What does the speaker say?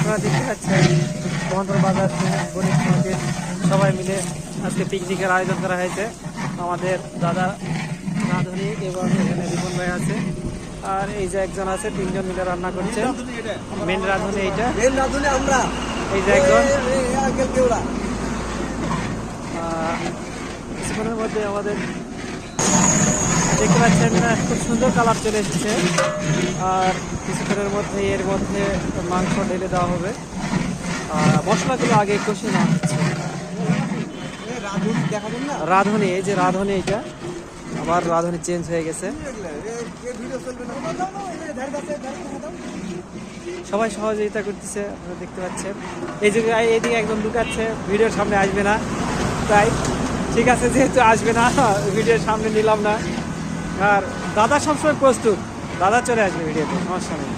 আপনারা দেখতে পাচ্ছেন বন্দর বাজার গণিত সমিতির সবাই মিলে আজকে পিকনিকের আয়োজন করা হয়েছে। আমাদের দাদা রাঁধুনি এবং এখানে রিপন ভাই আছে, আর এই যে একজন আছে, তিনজন মিলে রান্না করছে। মেন রাঁধুনি এইটা, আমরা এই যে একজন। কেউরা কিছুক্ষণের মধ্যে আমাদের দেখতে পাচ্ছেন খুব সুন্দর কালার চলে এসেছে, আর কিছুক্ষণের মধ্যে এর মধ্যে মাংস ঢেলে দেওয়া হবে। মশলাগুলো আগে কষিয়ে নেওয়া হচ্ছে। দেখাবেন না রাঁধুনি, এই যে রাঁধুনি, এটা আবার রাঁধুনি চেঞ্জ হয়ে গেছে। সবাই সহযোগিতা করতেছে, আপনারা দেখতে পাচ্ছেন। এই যে এইদিকে একজন লুকাচ্ছে, ভিডিওর সামনে আসবে না, তাই ঠিক আছে, যেহেতু আসবে না ভিডিওর সামনে নিলাম না। আর দাদা সবসময় প্রস্তুত, দাদা চলে আসবে ভিডিওতে, সমস্যা নেই।